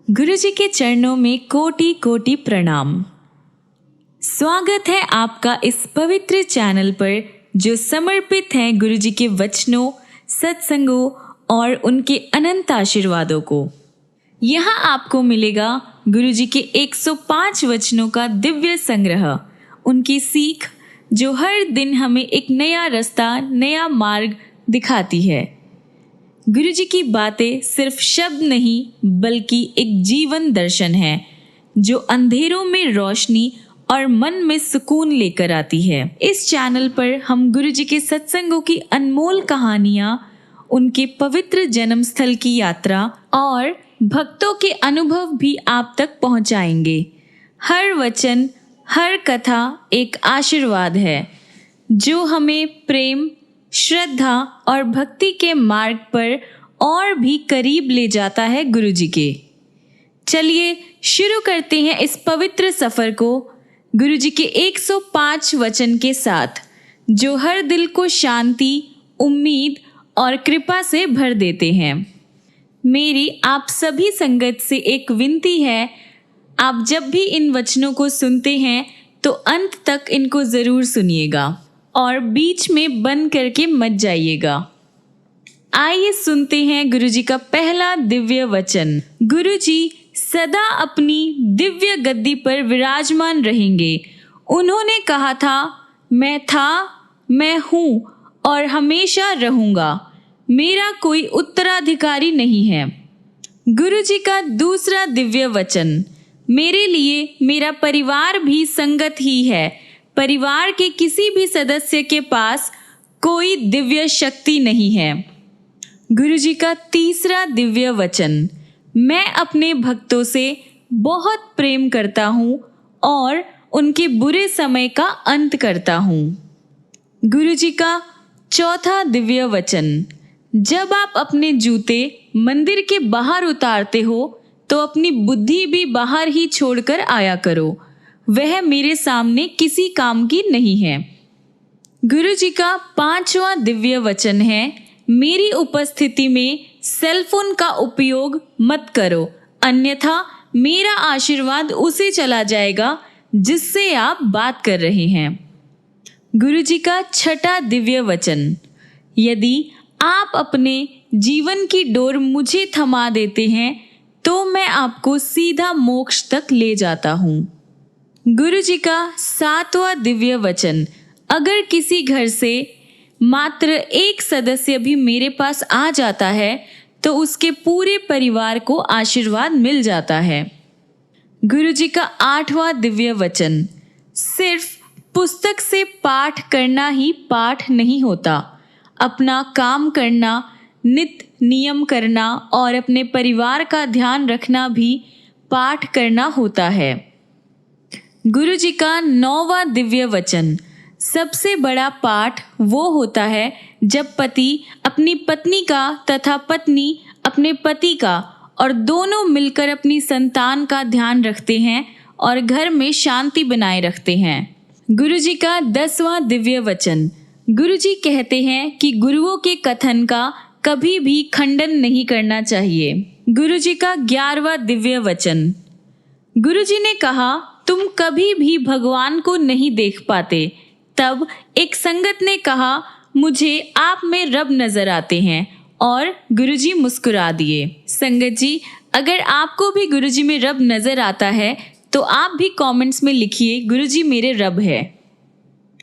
गुरुजी के चरणों में कोटि कोटि प्रणाम। स्वागत है आपका इस पवित्र चैनल पर जो समर्पित है गुरुजी के वचनों, सत्संगों और उनके अनंत आशीर्वादों को। यहाँ आपको मिलेगा गुरुजी के 105 वचनों का दिव्य संग्रह, उनकी सीख जो हर दिन हमें एक नया रास्ता, नया मार्ग दिखाती है। गुरुजी की बातें सिर्फ शब्द नहीं बल्कि एक जीवन दर्शन है जो अंधेरों में रोशनी और मन में सुकून लेकर आती है। इस चैनल पर हम गुरुजी के सत्संगों की अनमोल कहानियाँ, उनके पवित्र जन्म स्थल की यात्रा और भक्तों के अनुभव भी आप तक पहुँचाएंगे। हर वचन, हर कथा एक आशीर्वाद है जो हमें प्रेम, श्रद्धा और भक्ति के मार्ग पर और भी करीब ले जाता है गुरुजी के। चलिए शुरू करते हैं इस पवित्र सफर को गुरुजी के 105 वचन के साथ, जो हर दिल को शांति, उम्मीद और कृपा से भर देते हैं। मेरी आप सभी संगत से एक विनती है, आप जब भी इन वचनों को सुनते हैं तो अंत तक इनको ज़रूर सुनिएगा और बीच में बंद करके मत जाइएगा। आइए सुनते हैं गुरुजी का पहला दिव्य वचन। गुरुजी सदा अपनी दिव्य गद्दी पर विराजमान रहेंगे। उन्होंने कहा था, मैं हूँ और हमेशा रहूँगा। मेरा कोई उत्तराधिकारी नहीं है। गुरुजी का दूसरा दिव्य वचन। मेरे लिए मेरा परिवार भी संगत ही है। परिवार के किसी भी सदस्य के पास कोई दिव्य शक्ति नहीं है। गुरुजी का तीसरा दिव्य वचन। मैं अपने भक्तों से बहुत प्रेम करता हूँ और उनके बुरे समय का अंत करता हूँ। गुरुजी का चौथा दिव्य वचन। जब आप अपने जूते मंदिर के बाहर उतारते हो तो अपनी बुद्धि भी बाहर ही छोड़कर आया करो, वह मेरे सामने किसी काम की नहीं है। गुरुजी का पांचवा दिव्य वचन है, मेरी उपस्थिति में सेलफोन का उपयोग मत करो, अन्यथा मेरा आशीर्वाद उसे चला जाएगा जिससे आप बात कर रहे हैं। गुरुजी का छठा दिव्य वचन। यदि आप अपने जीवन की डोर मुझे थमा देते हैं तो मैं आपको सीधा मोक्ष तक ले जाता हूँ। गुरुजी का सातवां दिव्य वचन। अगर किसी घर से मात्र एक सदस्य भी मेरे पास आ जाता है तो उसके पूरे परिवार को आशीर्वाद मिल जाता है। गुरुजी का आठवां दिव्य वचन। सिर्फ पुस्तक से पाठ करना ही पाठ नहीं होता, अपना काम करना, नित्य नियम करना और अपने परिवार का ध्यान रखना भी पाठ करना होता है। गुरुजी का नौवां दिव्य वचन। सबसे बड़ा पाठ वो होता है जब पति अपनी पत्नी का तथा पत्नी अपने पति का और दोनों मिलकर अपनी संतान का ध्यान रखते हैं और घर में शांति बनाए रखते हैं। गुरुजी का 10वां दिव्य वचन। गुरुजी कहते हैं कि गुरुओं के कथन का कभी भी खंडन नहीं करना चाहिए। गुरुजी का 11वां दिव्य वचन। गुरुजी ने कहा, तुम कभी भी भगवान को नहीं देख पाते। तब एक संगत ने कहा, मुझे आप में रब नजर आते हैं, और गुरुजी मुस्कुरा दिए। संगत जी, अगर आपको भी गुरुजी में रब नजर आता है तो आप भी कमेंट्स में लिखिए, गुरुजी मेरे रब है।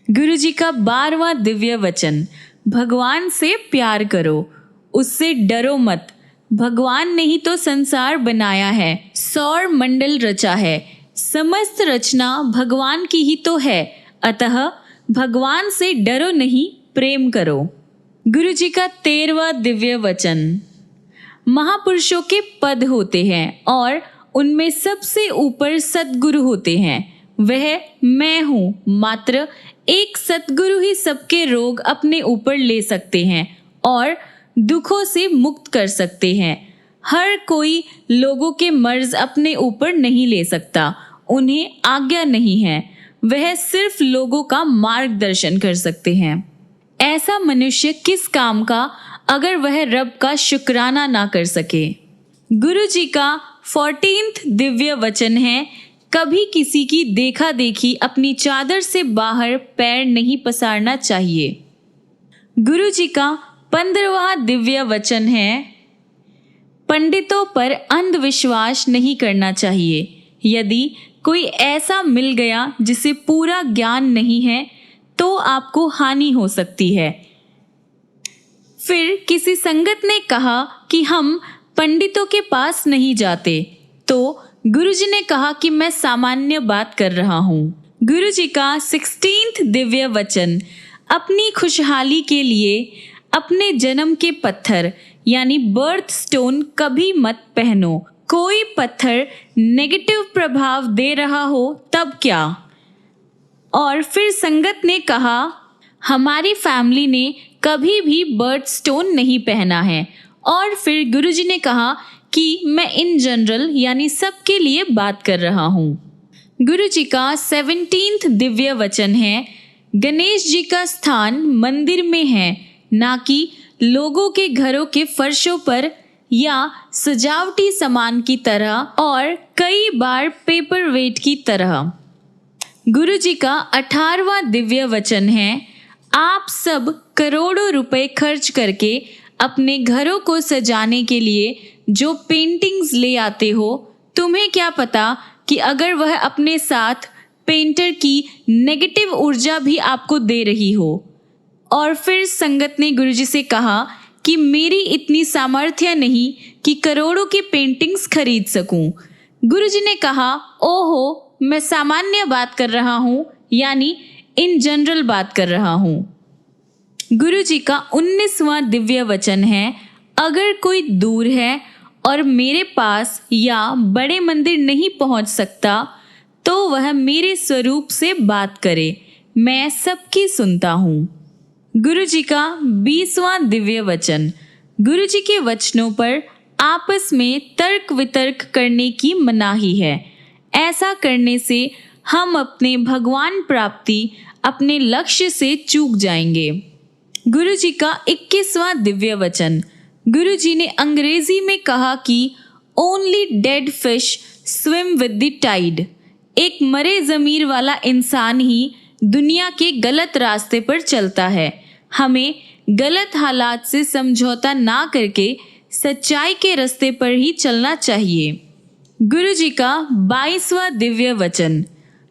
गुरुजी का 12वां दिव्य वचन। भगवान से प्यार करो, उससे डरो मत। भगवान ने ही तो संसार बनाया है, सौर मंडल रचा है, समस्त रचना भगवान की ही तो है, अतः भगवान से डरो नहीं, प्रेम करो। गुरुजी का 13वां दिव्य वचन। महापुरुषों के पद होते हैं और उनमें सबसे ऊपर सद्गुरु होते हैं। वह मैं हूँ, मात्र एक सद्गुरु ही सबके रोग अपने ऊपर ले सकते हैं और दुखों से मुक्त कर सकते हैं। हर कोई लोगों के मर्ज अपने ऊपर नहीं ले सकता, उन्हें आज्ञा नहीं है, वह सिर्फ लोगों का मार्गदर्शन कर सकते हैं। ऐसा मनुष्य किस काम का अगर वह रब का शुक्राना ना कर सके। गुरुजी का 14th दिव्य वचन है, कभी किसी की देखा देखी अपनी चादर से बाहर पैर नहीं पसारना चाहिए। गुरु जी का 15वां दिव्य वचन है, पंडितों पर अंधविश्वास नहीं करना चाहिए। यदि कोई ऐसा मिल गया जिसे पूरा ज्ञान नहीं है तो आपको हानि हो सकती है। फिर किसी संगत ने कहा कि हम पंडितों के पास नहीं जाते, तो गुरुजी ने कहा कि मैं सामान्य बात कर रहा हूँ। गुरुजी का 16th दिव्य वचन, अपनी खुशहाली के लिए अपने जन्म के पत्थर यानी बर्थ स्टोन कभी मत पहनो। कोई पत्थर नेगेटिव प्रभाव दे रहा हो तब क्या। और फिर संगत ने कहा, हमारी फैमिली ने कभी भी बर्थ स्टोन नहीं पहना है। और फिर गुरुजी ने कहा कि मैं इन जनरल यानी सबके लिए बात कर रहा हूँ। गुरुजी का 17th दिव्य वचन है, गणेश जी का स्थान मंदिर में है, ना कि लोगों के घरों के फर्शों पर या सजावटी सामान की तरह और कई बार पेपर वेट की तरह। गुरुजी का 18वां दिव्य वचन है, आप सब करोड़ों रुपए खर्च करके अपने घरों को सजाने के लिए जो पेंटिंग्स ले आते हो, तुम्हें क्या पता कि अगर वह अपने साथ पेंटर की नेगेटिव ऊर्जा भी आपको दे रही हो। और फिर संगत ने गुरुजी से कहा कि मेरी इतनी सामर्थ्य नहीं कि करोड़ों की पेंटिंग्स खरीद सकूं। गुरुजी ने कहा, ओहो, मैं सामान्य बात कर रहा हूँ, यानी इन जनरल बात कर रहा हूँ। गुरुजी का 19वां दिव्य वचन है, अगर कोई दूर है और मेरे पास या बड़े मंदिर नहीं पहुँच सकता तो वह मेरे स्वरूप से बात करे, मैं सबकी सुनता हूँ। गुरुजी का 20वां दिव्य वचन, गुरुजी के वचनों पर आपस में तर्क वितर्क करने की मनाही है। ऐसा करने से हम अपने भगवान प्राप्ति, अपने लक्ष्य से चूक जाएंगे। गुरुजी का 21वां दिव्य वचन, गुरुजी ने अंग्रेजी में कहा कि only dead fish swim with the tide. एक मरे ज़मीर वाला इंसान ही दुनिया के गलत रास्ते पर चलता है। हमें गलत हालात से समझौता ना करके सच्चाई के रास्ते पर ही चलना चाहिए। गुरुजी का 22वां दिव्य वचन,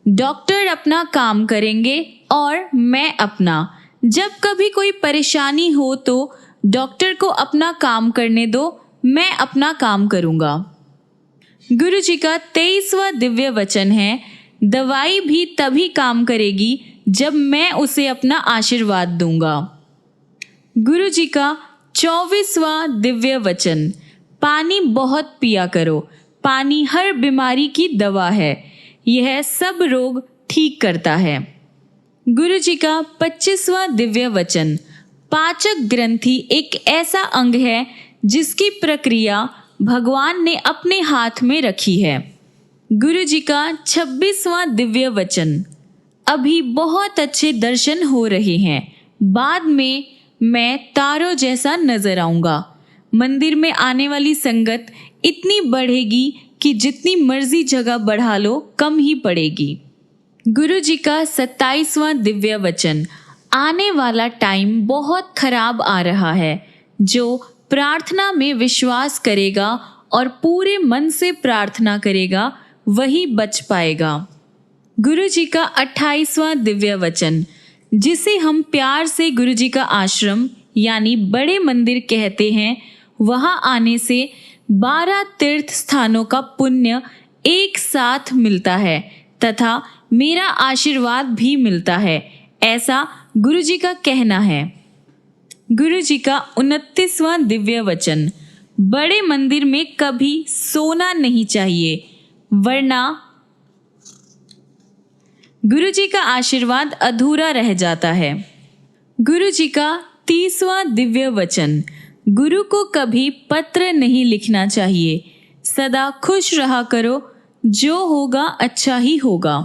डॉक्टर अपना काम करेंगे और मैं अपना। जब कभी कोई परेशानी हो तो डॉक्टर को अपना काम करने दो, मैं अपना काम करूँगा। गुरुजी का 23वां दिव्य वचन है, दवाई भी तभी काम करेगी जब मैं उसे अपना आशीर्वाद दूंगा। गुरुजी का 24वां दिव्य वचन, पानी बहुत पिया करो, पानी हर बीमारी की दवा है, यह सब रोग ठीक करता है। गुरुजी का 25वां दिव्य वचन, पाचक ग्रंथि एक ऐसा अंग है जिसकी प्रक्रिया भगवान ने अपने हाथ में रखी है। गुरुजी का 26वां दिव्य वचन, अभी बहुत अच्छे दर्शन हो रहे हैं, बाद में मैं तारों जैसा नजर आऊंगा। मंदिर में आने वाली संगत इतनी बढ़ेगी कि जितनी मर्जी जगह बढ़ा लो कम ही पड़ेगी। गुरुजी का 27वां दिव्य वचन, आने वाला टाइम बहुत खराब आ रहा है। जो प्रार्थना में विश्वास करेगा और पूरे मन से प्रार्थना करेगा वही बच पाएगा। गुरुजी का 28वां दिव्य वचन, जिसे हम प्यार से गुरुजी का आश्रम यानी बड़े मंदिर कहते हैं, वहां आने से 12 तीर्थ स्थानों का पुण्य एक साथ मिलता है तथा मेरा आशीर्वाद भी मिलता है, ऐसा गुरुजी का कहना है। गुरुजी का 29वां दिव्य वचन, बड़े मंदिर में कभी सोना नहीं चाहिए, वरना गुरुजी का आशीर्वाद अधूरा रह जाता है। गुरुजी का 30वां दिव्य वचन, गुरु को कभी पत्र नहीं लिखना चाहिए, सदा खुश रहा करो, जो होगा अच्छा ही होगा।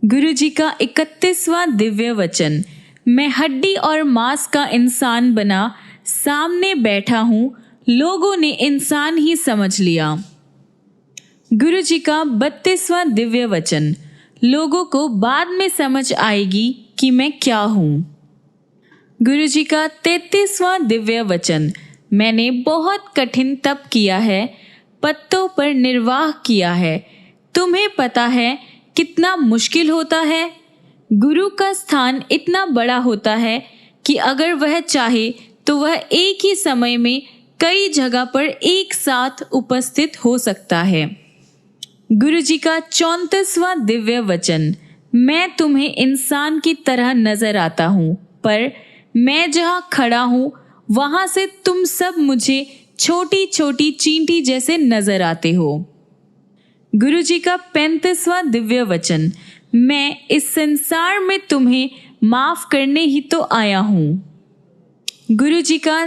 गुरुजी का 31वां दिव्य वचन, मैं हड्डी और मांस का इंसान बना सामने बैठा हूँ, लोगों ने इंसान ही समझ लिया। गुरु जी का 32वां दिव्य वचन, लोगों को बाद में समझ आएगी कि मैं क्या हूँ। गुरु जी का 33वां दिव्य वचन, मैंने बहुत कठिन तप किया है, पत्तों पर निर्वाह किया है। तुम्हें पता है कितना मुश्किल होता है। गुरु का स्थान इतना बड़ा होता है कि अगर वह चाहे तो वह एक ही समय में कई जगह पर एक साथ उपस्थित हो सकता है। गुरु जी का 34वां दिव्य वचन, मैं तुम्हें इंसान की तरह नजर आता हूँ, पर मैं जहाँ खड़ा हूँ वहां से तुम सब मुझे छोटी छोटी चींटी जैसे नजर आते हो। गुरु जी का 35वां दिव्य वचन, मैं इस संसार में तुम्हें माफ करने ही तो आया हूँ। गुरु जी का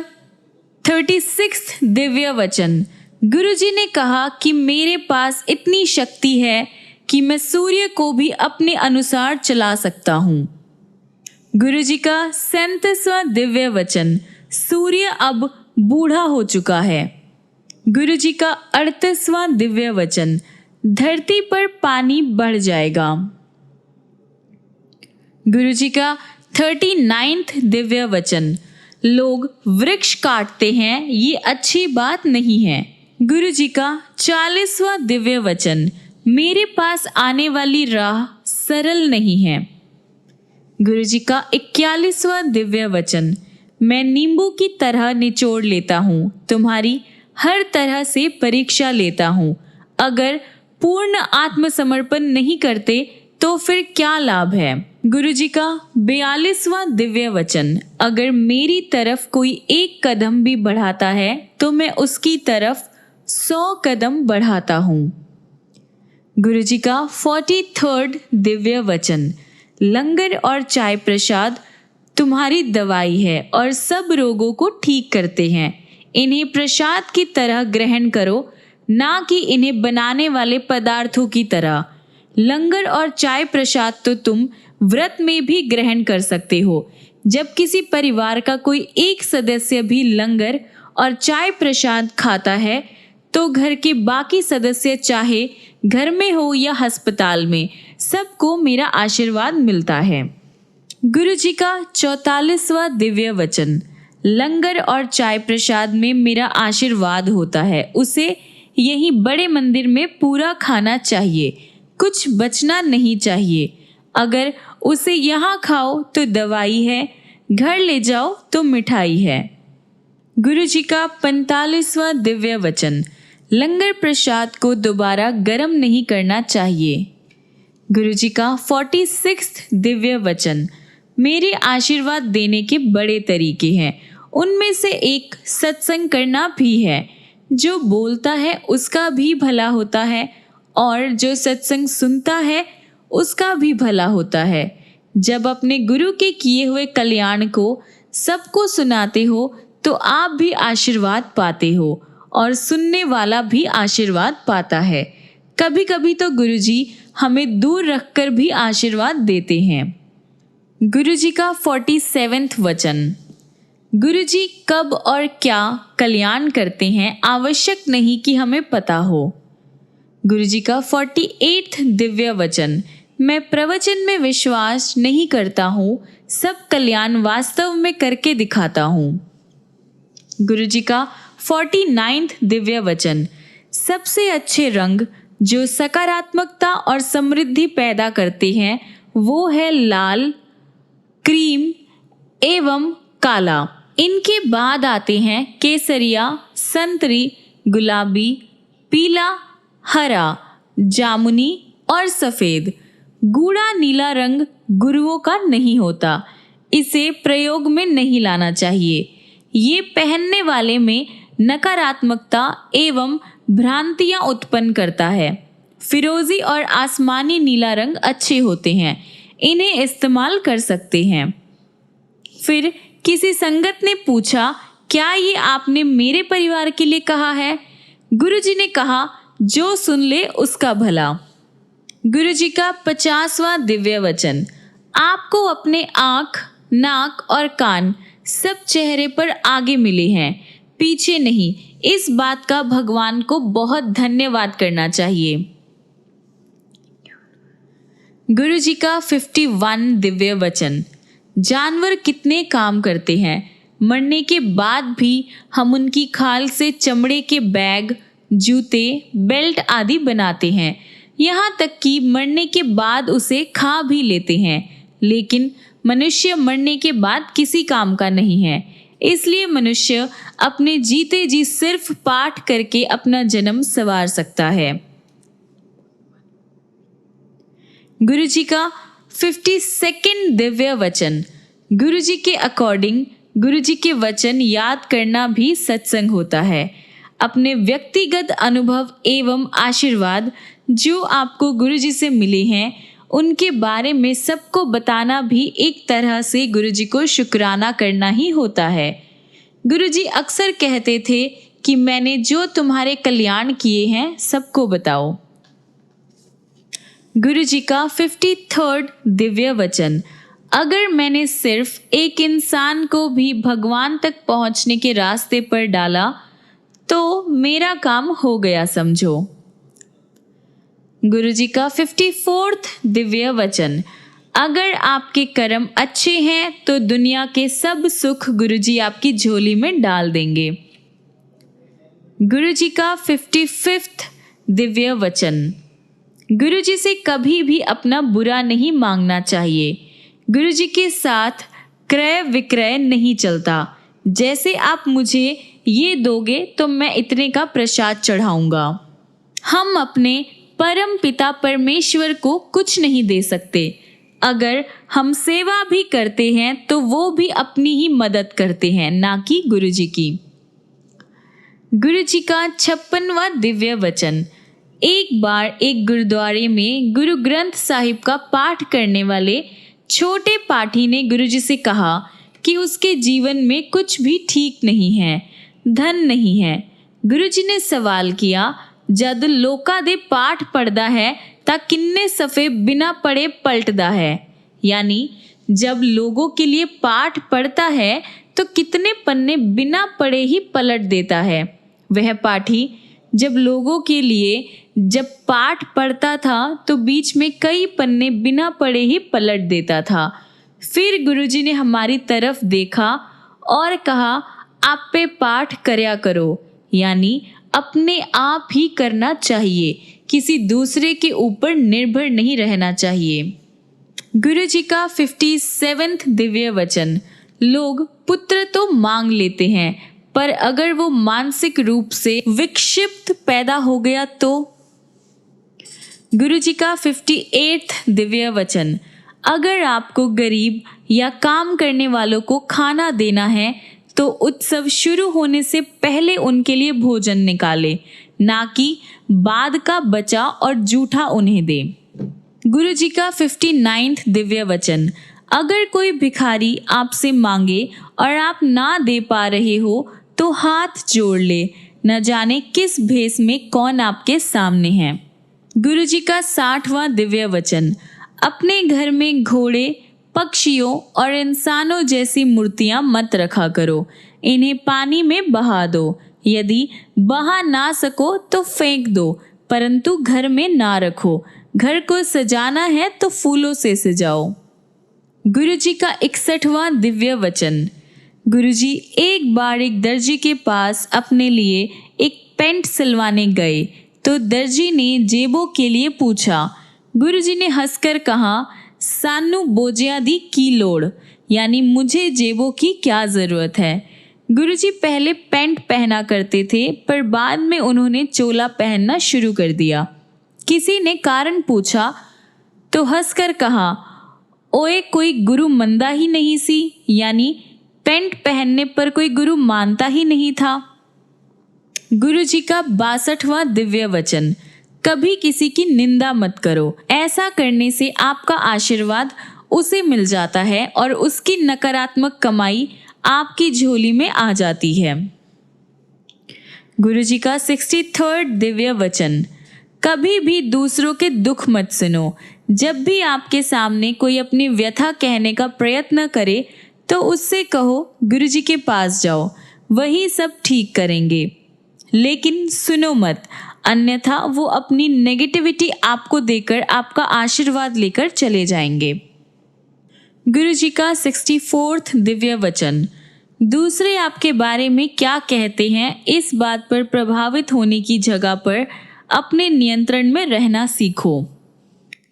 36वां दिव्य वचन, गुरु जी ने कहा कि मेरे पास इतनी शक्ति है कि मैं सूर्य को भी अपने अनुसार चला सकता हूँ। गुरु जी का 37वां दिव्य वचन, सूर्य अब बूढ़ा हो चुका है। गुरु जी का 38वां दिव्य वचन, धरती पर पानी बढ़ जाएगा। गुरु जी का 39वां दिव्य वचन, लोग वृक्ष काटते हैं, ये अच्छी बात नहीं है। गुरु जी का 40वां दिव्य वचन, मेरे पास आने वाली राह सरल नहीं है। गुरु जी का 41वां दिव्य वचन, मैं नींबू की तरह निचोड़ लेता हूँ, तुम्हारी हर तरह से परीक्षा लेता हूँ। अगर पूर्ण आत्मसमर्पण नहीं करते तो फिर क्या लाभ है। गुरु जी का 42वां दिव्य वचन, अगर मेरी तरफ कोई एक कदम भी बढ़ाता है तो मैं उसकी तरफ 100 कदम बढ़ाता हूँ। गुरु जी का 43rd दिव्य वचन, लंगर और चाय प्रसाद तुम्हारी दवाई है और सब रोगों को ठीक करते हैं। इन्हें प्रसाद की तरह ग्रहण करो, ना कि इन्हें बनाने वाले पदार्थों की तरह। लंगर और चाय प्रसाद तो तुम व्रत में भी ग्रहण कर सकते हो। जब किसी परिवार का कोई एक सदस्य भी लंगर और चाय प्रसाद खाता है तो घर के बाकी सदस्य, चाहे घर में हो या अस्पताल में, सबको मेरा आशीर्वाद मिलता है। गुरु जी का 44वां दिव्य वचन, लंगर और चाय प्रसाद में मेरा आशीर्वाद होता है, उसे यही बड़े मंदिर में पूरा खाना चाहिए, कुछ बचना नहीं चाहिए। अगर उसे यहाँ खाओ तो दवाई है, घर ले जाओ तो मिठाई है। गुरु जी का 45वां दिव्य वचन, लंगर प्रसाद को दोबारा गर्म नहीं करना चाहिए। गुरु जी का 46वां दिव्य वचन, मेरे आशीर्वाद देने के बड़े तरीके हैं, उनमें से एक सत्संग करना भी है। जो बोलता है उसका भी भला होता है और जो सत्संग सुनता है उसका भी भला होता है। जब अपने गुरु के किए हुए कल्याण को सबको सुनाते हो तो आप भी आशीर्वाद पाते हो और सुनने वाला भी आशीर्वाद पाता है। कभी कभी तो गुरुजी हमें दूर रखकर भी आशीर्वाद देते हैं। गुरुजी का 47वां वचन, गुरुजी कब और क्या कल्याण करते हैं आवश्यक नहीं कि हमें पता हो। गुरुजी का 48वां दिव्य वचन, मैं प्रवचन में विश्वास नहीं करता हूँ, सब कल्याण वास्तव में करके दिखाता हूँ। गुरुजी का 49वां दिव्य वचन, सबसे अच्छे रंग जो सकारात्मकता और समृद्धि पैदा करते हैं वो है लाल, क्रीम एवं काला। इनके बाद आते हैं केसरिया, संतरी, गुलाबी, पीला, हरा, जामुनी और सफेद। गूढ़ा नीला रंग गुरुओं का नहीं होता, इसे प्रयोग में नहीं लाना चाहिए। ये पहनने वाले में नकारात्मकता एवं भ्रांतियां उत्पन्न करता है। फिरोजी और आसमानी नीला रंग अच्छे होते हैं, इन्हें इस्तेमाल कर सकते हैं। फिर किसी संगत ने पूछा, क्या ये आपने मेरे परिवार के लिए कहा है? गुरुजी ने कहा, जो सुन ले उसका भला। गुरुजी का 50वां दिव्य वचन, आपको अपने आँख, नाक और कान सब चेहरे पर आगे मिले हैं। पीछे नहीं। इस बात का भगवान को बहुत धन्यवाद करना चाहिए। गुरु जी का 51 दिव्य वचन। जानवर कितने काम करते हैं, मरने के बाद भी हम उनकी खाल से चमड़े के बैग, जूते, बेल्ट आदि बनाते हैं। यहाँ तक कि मरने के बाद उसे खा भी लेते हैं। लेकिन मनुष्य मरने के बाद किसी काम का नहीं है। इसलिए मनुष्य अपने जीते जी सिर्फ पाठ करके अपना जन्म संवार सकता है। गुरु जी का 52 दिव्य वचन। गुरु जी के अकॉर्डिंग गुरु जी के वचन याद करना भी सत्संग होता है। अपने व्यक्तिगत अनुभव एवं आशीर्वाद जो आपको गुरु जी से मिले हैं, उनके बारे में सबको बताना भी एक तरह से गुरु जी को शुक्राना करना ही होता है। गुरु जी अक्सर कहते थे कि मैंने जो तुम्हारे कल्याण किए हैं सबको बताओ। गुरु जी का 53 दिव्य वचन। अगर मैंने सिर्फ एक इंसान को भी भगवान तक पहुंचने के रास्ते पर डाला तो मेरा काम हो गया समझो। गुरु जी का 54 दिव्य वचन। अगर आपके कर्म अच्छे हैं तो दुनिया के सब सुख गुरु जी आपकी झोली में डाल देंगे। गुरु जी का 55 दिव्य वचन। गुरु जी से कभी भी अपना बुरा नहीं मांगना चाहिए। गुरु जी के साथ क्रय विक्रय नहीं चलता। जैसे आप मुझे ये दोगे तो मैं इतने का प्रसाद चढ़ाऊंगा। हम अपने परम पिता परमेश्वर को कुछ नहीं दे सकते। अगर हम सेवा भी करते हैं तो वो भी अपनी ही मदद करते हैं, ना कि गुरु जी की। गुरु जी का 56वां दिव्य वचन। एक बार एक गुरुद्वारे में गुरु ग्रंथ साहिब का पाठ करने वाले छोटे पाठी ने गुरु जी से कहा कि उसके जीवन में कुछ भी ठीक नहीं है, धन नहीं है। गुरु जी ने सवाल किया, जद लोका दे पाठ पढ़दा है ता किन्ने सफ़े बिना पढ़े पलटदा है। यानी जब लोगों के लिए पाठ पढ़ता है तो कितने पन्ने बिना पढ़े ही पलट देता है। वह पाठी जब लोगों के लिए जब पाठ पढ़ता था तो बीच में कई पन्ने बिना पढ़े ही पलट देता था। फिर गुरुजी ने हमारी तरफ देखा और कहा, आप पे पाठ करया करो, यानी अपने आप ही करना चाहिए, किसी दूसरे के ऊपर निर्भर नहीं रहना चाहिए। गुरु जी का 57 दिव्य वचन। लोग पुत्र तो मांग लेते हैं, पर अगर वो मानसिक रूप से विक्षिप्त पैदा हो गया तो। गुरु जी का 58 दिव्य वचन। अगर आपको गरीब या काम करने वालों को खाना देना है तो उत्सव शुरू होने से पहले उनके लिए भोजन निकाले, ना कि बाद का बचा और जूठा उन्हें दे। गुरु जी का 59 दिव्य वचन। अगर कोई भिखारी आपसे मांगे और आप ना दे पा रहे हो तो हाथ जोड़ ले, न जाने किस भेष में कौन आपके सामने है। गुरु जी का 60वां दिव्य वचन। अपने घर में घोड़े, पक्षियों और इंसानों जैसी मूर्तियां मत रखा करो। इन्हें पानी में बहा दो। यदि बहा ना सको तो फेंक दो, परंतु घर में ना रखो। घर को सजाना है तो फूलों से सजाओ। गुरु जी का 61वां दिव्य वचन। गुरु जी एक बार एक दर्जी के पास अपने लिए एक पैंट सिलवाने गए तो दर्जी ने जेबों के लिए पूछा। गुरु जी ने हंसकर कहा, सानू बोझिया दी की लोड़, यानी मुझे जेबों की क्या ज़रूरत है। गुरु जी पहले पैंट पहना करते थे, पर बाद में उन्होंने चोला पहनना शुरू कर दिया। किसी ने कारण पूछा तो हंसकर कहा, ओए कोई गुरु मंदा ही नहीं सी, यानी पैंट पहनने पर कोई गुरु मानता ही नहीं था। गुरु जी का 62वां दिव्य वचन। कभी किसी की निंदा मत करो। ऐसा करने से आपका आशीर्वाद उसे मिल जाता है और उसकी नकारात्मक कमाई आपकी झोली में आ जाती है। गुरु जी का 63rd दिव्य वचन। कभी भी दूसरों के दुख मत सुनो। जब भी आपके सामने कोई अपनी व्यथा कहने का प्रयत्न करे तो उससे कहो, गुरु जी के पास जाओ, वही सब ठीक करेंगे। लेकिन सुनो मत, अन्यथा वो अपनी नेगेटिविटी आपको देकर आपका आशीर्वाद लेकर चले जाएंगे। गुरु जी का 64वां दिव्य वचन। दूसरे आपके बारे में क्या कहते हैं इस बात पर प्रभावित होने की जगह पर अपने नियंत्रण में रहना सीखो।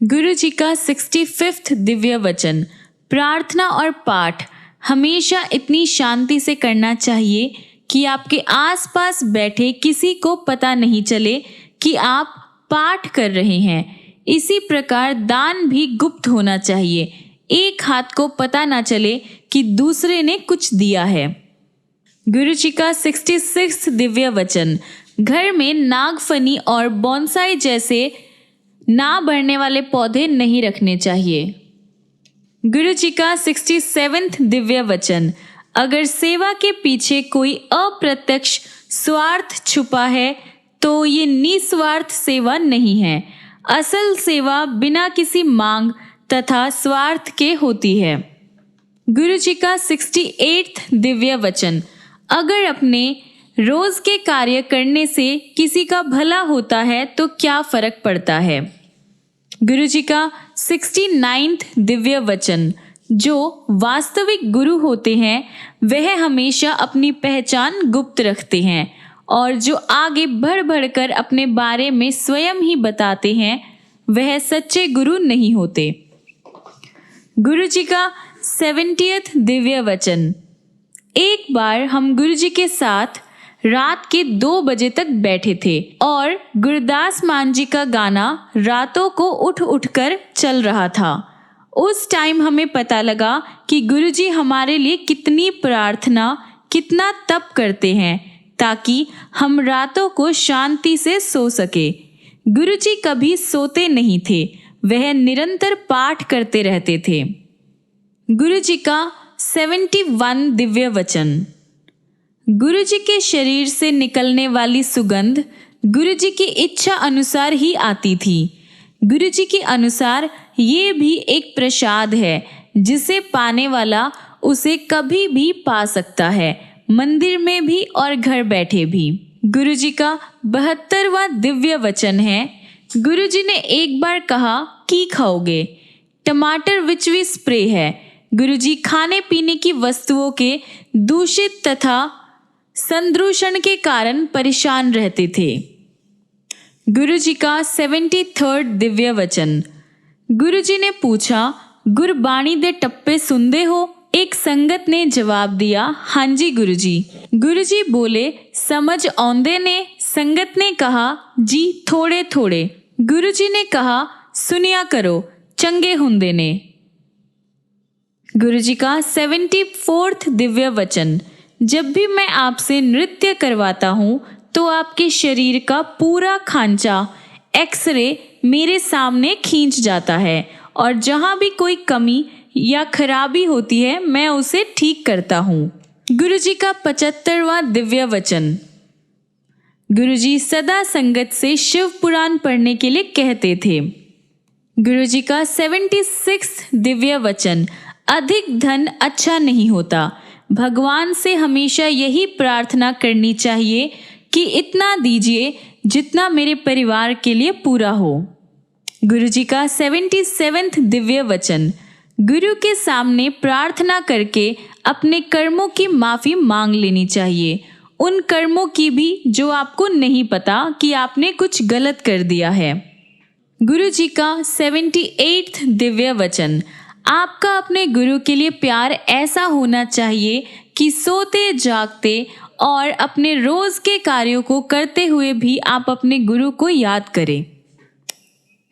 गुरु जी का 65वां दिव्य वचन। प्रार्थना और पाठ हमेशा इतनी शांति से करना चाहिए कि आपके आसपास बैठे किसी को पता नहीं चले कि आप पाठ कर रहे हैं। इसी प्रकार दान भी गुप्त होना चाहिए, एक हाथ को पता ना चले कि दूसरे ने कुछ दिया है। गुरु जी का 66वां दिव्य वचन। घर में नागफनी और बोनसाई जैसे ना बढ़ने वाले पौधे नहीं रखने चाहिए। गुरु जी का 67वां दिव्य वचन। अगर सेवा के पीछे कोई अप्रत्यक्ष स्वार्थ छुपा है तो ये निस्वार्थ सेवा नहीं है। असल सेवा बिना किसी मांग तथा स्वार्थ के होती है। गुरु जी का 68वां दिव्य वचन। अगर अपने रोज के कार्य करने से किसी का भला होता है तो क्या फर्क पड़ता है। गुरु जी का 69वां दिव्य वचन। जो वास्तविक गुरु होते हैं वह हमेशा अपनी पहचान गुप्त रखते हैं और जो आगे बढ़ बढ़कर अपने बारे में स्वयं ही बताते हैं वह सच्चे गुरु नहीं होते। गुरु जी का 70वां दिव्य वचन। एक बार हम गुरु जी के साथ रात के 2 बजे तक बैठे थे और गुरदास मान जी का गाना रातों को उठ उठकर चल रहा था। उस टाइम हमें पता लगा कि गुरु जी हमारे लिए कितनी प्रार्थना, कितना तप करते हैं ताकि हम रातों को शांति से सो सके। गुरु जी कभी सोते नहीं थे, वह निरंतर पाठ करते रहते थे। गुरु जी का 71वां दिव्य वचन। गुरु जी के शरीर से निकलने वाली सुगंध गुरु जी की इच्छा अनुसार ही आती थी। गुरु जी के अनुसार ये भी एक प्रसाद है जिसे पाने वाला उसे कभी भी पा सकता है, मंदिर में भी और घर बैठे भी। गुरु जी का 72वां दिव्य वचन है। गुरु जी ने एक बार कहा कि खाओगे, टमाटर विच भी स्प्रे है। गुरु जी खाने पीने की वस्तुओं के दूषित तथा संदूषण के कारण परेशान रहते थे। गुरु जी का 73वां दिव्य वचन। गुरु जी ने पूछा, गुरबाणी दे टप्पे सुनते हो? एक संगत ने जवाब दिया, हाँ जी गुरु जी। गुरु जी बोले, समझ आंदे ने? संगत ने कहा, जी थोड़े थोड़े। गुरु जी ने कहा, सुनिया करो, चंगे हुंदे ने। गुरु जी का 74वां दिव्य वचन। जब भी मैं आपसे नृत्य करवाता हूँ तो आपके शरीर का पूरा खांचा एक्सरे मेरे सामने खींच जाता है और जहाँ भी कोई कमी या खराबी होती है मैं उसे ठीक करता हूँ। गुरु जी का 75वां दिव्य वचन। गुरु जी सदा संगत से शिव पुराण पढ़ने के लिए कहते थे। गुरु जी का 76वां दिव्य वचन। अधिक धन अच्छा नहीं होता। भगवान से हमेशा यही प्रार्थना करनी चाहिए कि इतना दीजिए जितना मेरे परिवार के लिए पूरा हो। गुरु जी का 77वां दिव्य वचन। गुरु के सामने प्रार्थना करके अपने कर्मों की माफ़ी मांग लेनी चाहिए, उन कर्मों की भी जो आपको नहीं पता कि आपने कुछ गलत कर दिया है। गुरु जी का 78वां दिव्य वचन। आपका अपने गुरु के लिए प्यार ऐसा होना चाहिए कि सोते जागते और अपने रोज के कार्यों को करते हुए भी आप अपने गुरु को याद करें।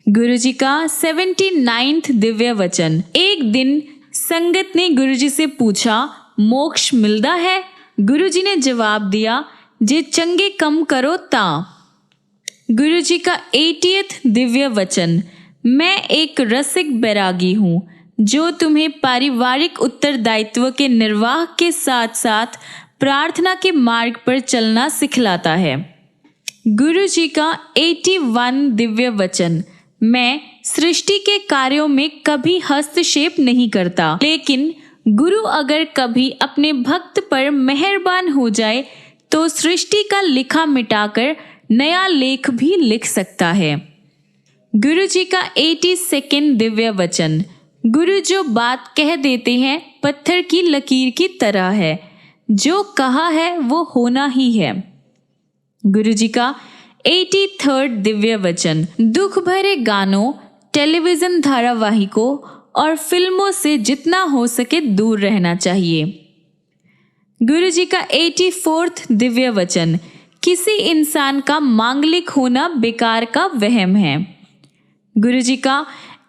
गुरु जी का 79वां दिव्य वचन। एक दिन संगत ने गुरु जी से पूछा, मोक्ष मिलता है? गुरु जी ने जवाब दिया, जे चंगे कम करो ता। गुरु जी का 80वां दिव्य वचन। मैं एक रसिक बैरागी हूँ जो तुम्हें पारिवारिक उत्तरदायित्व के निर्वाह के साथ साथ प्रार्थना के मार्ग पर चलना सिखलाता है। गुरु जी का 81वां दिव्य वचन। मैं सृष्टि के कार्यों में कभी हस्तक्षेप नहीं करता, लेकिन गुरु अगर कभी अपने भक्त पर मेहरबान हो जाए तो सृष्टि का लिखा मिटाकर नया लेख भी लिख सकता है। गुरु जी का 82 दिव्य वचन। गुरु जो बात कह देते हैं पत्थर की लकीर की तरह है, जो कहा है वो होना ही है। गुरु जी का 83 दिव्य वचन। दुख भरे गानों, टेलीविजन धारावाहिकों और फिल्मों से जितना हो सके दूर रहना चाहिए। गुरु जी का 84 दिव्य वचन। किसी इंसान का मांगलिक होना बेकार का वहम है। गुरु जी का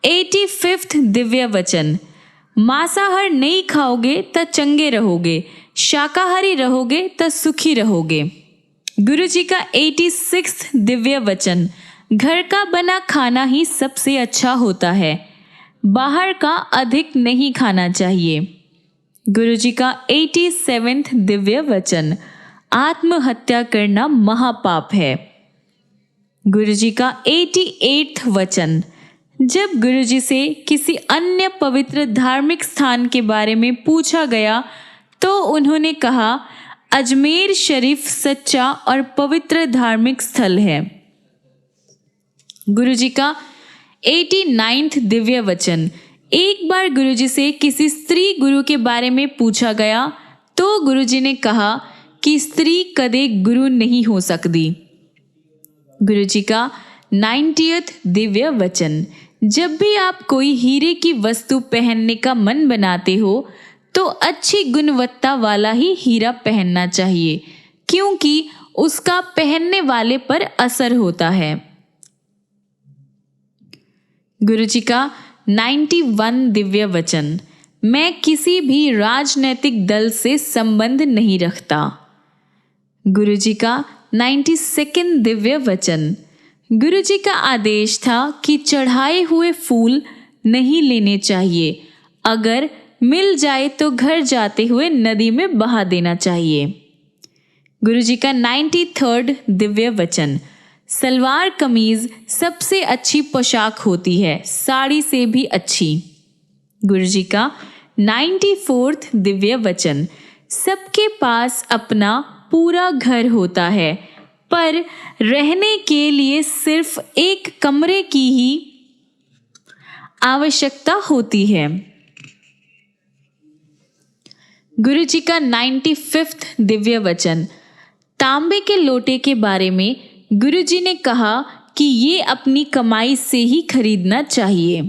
85 दिव्य वचन। मांसाहार नहीं खाओगे तो चंगे रहोगे, शाकाहारी रहोगे तो सुखी रहोगे। गुरु जी का 86 दिव्य वचन। घर का बना खाना ही सबसे अच्छा होता है, बाहर का अधिक नहीं खाना चाहिए। गुरु जी का 87 दिव्य वचन। आत्महत्या करना महापाप है। गुरु जी का 88 वचन। जब गुरु जी से किसी अन्य पवित्र धार्मिक स्थान के बारे में पूछा गया तो उन्होंने कहा, अजमेर शरीफ सच्चा और पवित्र धार्मिक स्थल है। गुरु जी का 89 दिव्य वचन। एक बार गुरु जी से किसी स्त्री गुरु के बारे में पूछा गया तो गुरु जी ने कहा कि स्त्री कदे गुरु नहीं हो सकती। गुरु जी का 90 दिव्य वचन। जब भी आप कोई हीरे की वस्तु पहनने का मन बनाते हो तो अच्छी गुणवत्ता वाला ही हीरा पहनना चाहिए, क्योंकि उसका पहनने वाले पर असर होता है। गुरु जी का 91 दिव्य वचन। मैं किसी भी राजनैतिक दल से संबंध नहीं रखता। गुरु जी का 92 दिव्य वचन। गुरु जी का आदेश था कि चढ़ाए हुए फूल नहीं लेने चाहिए, अगर मिल जाए तो घर जाते हुए नदी में बहा देना चाहिए। गुरु जी का 93 दिव्य वचन। सलवार कमीज सबसे अच्छी पोशाक होती है, साड़ी से भी अच्छी। गुरु जी का 94 दिव्य वचन। सबके पास अपना पूरा घर होता है, पर रहने के लिए सिर्फ एक कमरे की ही आवश्यकता होती है। गुरु जी का 95 दिव्य वचन। तांबे के लोटे के बारे में गुरु जी ने कहा कि ये अपनी कमाई से ही खरीदना चाहिए।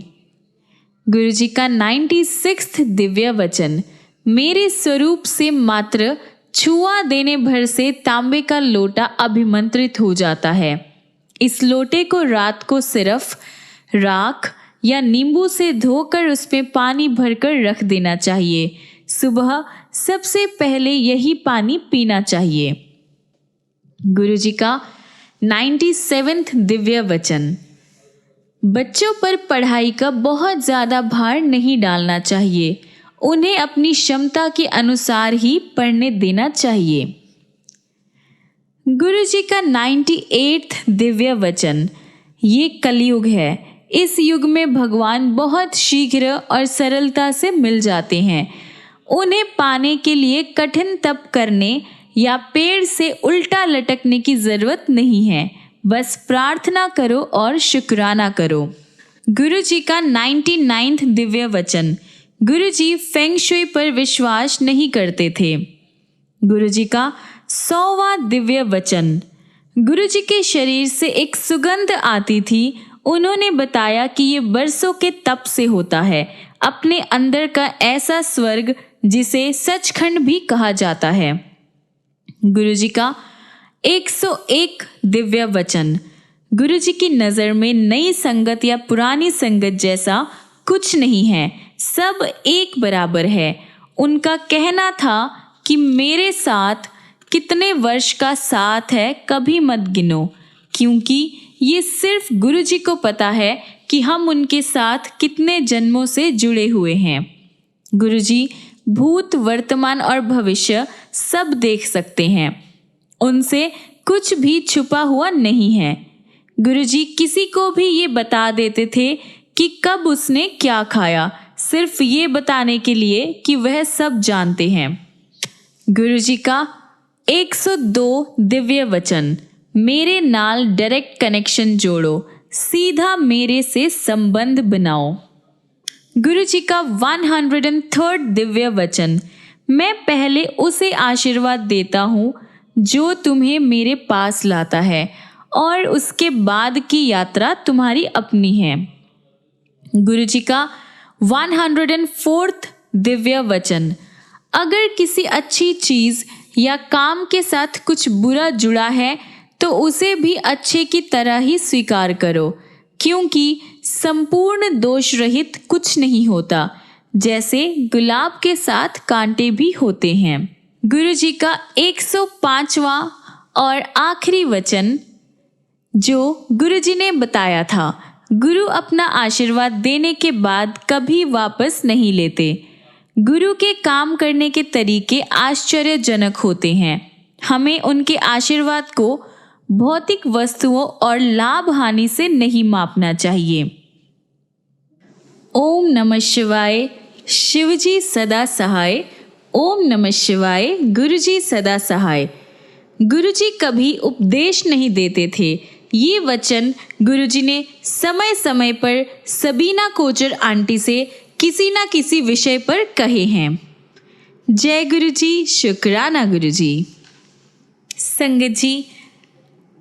गुरु जी का 96 दिव्य वचन। मेरे स्वरूप से मात्र छुआ देने भर से तांबे का लोटा अभिमंत्रित हो जाता है। इस लोटे को रात को सिर्फ राख या नींबू से धोकर उसमें पानी भरकर रख देना चाहिए। सुबह सबसे पहले यही पानी पीना चाहिए। गुरु जी का 97 दिव्य वचन। बच्चों पर पढ़ाई का बहुत ज़्यादा भार नहीं डालना चाहिए, उन्हें अपनी क्षमता के अनुसार ही पढ़ने देना चाहिए। गुरु जी का 98 दिव्य वचन। ये कलयुग है, इस युग में भगवान बहुत शीघ्र और सरलता से मिल जाते हैं। उन्हें पाने के लिए कठिन तप करने या पेड़ से उल्टा लटकने की जरूरत नहीं है, बस प्रार्थना करो और शुक्राना करो। गुरु जी का 99 दिव्य वचन। गुरु जी फेंग शुई पर विश्वास नहीं करते थे। गुरु जी का 100वां दिव्य वचन। गुरु जी के शरीर से एक सुगंध आती थी। उन्होंने बताया कि ये बरसों के तप से होता है, अपने अंदर का ऐसा स्वर्ग जिसे सचखंड भी कहा जाता है। गुरु जी का 101 दिव्य वचन। गुरु जी की नज़र में नई संगत या पुरानी संगत जैसा कुछ नहीं है, सब एक बराबर है। उनका कहना था कि मेरे साथ कितने वर्ष का साथ है कभी मत गिनो, क्योंकि ये सिर्फ गुरु जी को पता है कि हम उनके साथ कितने जन्मों से जुड़े हुए हैं। गुरु जी भूत, वर्तमान और भविष्य सब देख सकते हैं, उनसे कुछ भी छुपा हुआ नहीं है। गुरु जी किसी को भी ये बता देते थे कि कब उसने क्या खाया, सिर्फ ये बताने के लिए कि वह सब जानते हैं। गुरुजी का 102 दिव्य वचन। मेरे नाल डायरेक्ट कनेक्शन जोड़ो, सीधा मेरे से संबंध बनाओ। गुरुजी का 103 दिव्य वचन। मैं पहले उसे आशीर्वाद देता हूँ जो तुम्हें मेरे पास लाता है, और उसके बाद की यात्रा तुम्हारी अपनी है। गुरुजी का 104 दिव्य वचन। अगर किसी अच्छी चीज या काम के साथ कुछ बुरा जुड़ा है तो उसे भी अच्छे की तरह ही स्वीकार करो, क्योंकि संपूर्ण दोष रहित कुछ नहीं होता, जैसे गुलाब के साथ कांटे भी होते हैं। गुरुजी का 105वां और आखिरी वचन जो गुरुजी ने बताया था। गुरु अपना आशीर्वाद देने के बाद कभी वापस नहीं लेते। गुरु के काम करने के तरीके आश्चर्यजनक होते हैं। हमें उनके आशीर्वाद को भौतिक वस्तुओं और लाभ हानि से नहीं मापना चाहिए। ओम नमः शिवाय। शिवजी सदा सहाय। ओम नमः शिवाय। गुरुजी सदा सहाय। गुरुजी कभी उपदेश नहीं देते थे। ये वचन गुरुजी ने समय समय पर सबीना कोचर आंटी से किसी न किसी विषय पर कहे हैं। जय गुरुजी, शुक्राना गुरुजी। संगत जी,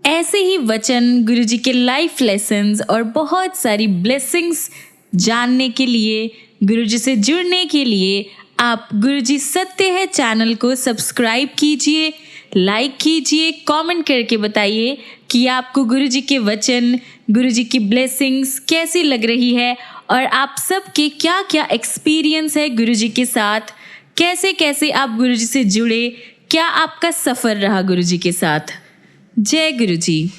ऐसे ही वचन, गुरुजी के लाइफ लेसन्स और बहुत सारी ब्लेसिंग्स जानने के लिए, गुरुजी से जुड़ने के लिए आप गुरुजी सत्य है चैनल को सब्सक्राइब कीजिए, लाइक कीजिए, कमेंट करके बताइए कि आपको गुरुजी के वचन, गुरुजी की ब्लेसिंग्स कैसी लग रही है, और आप सबके क्या क्या एक्सपीरियंस है गुरुजी के साथ, कैसे कैसे आप गुरुजी से जुड़े, क्या आपका सफ़र रहा गुरुजी के साथ। जय गुरुजी।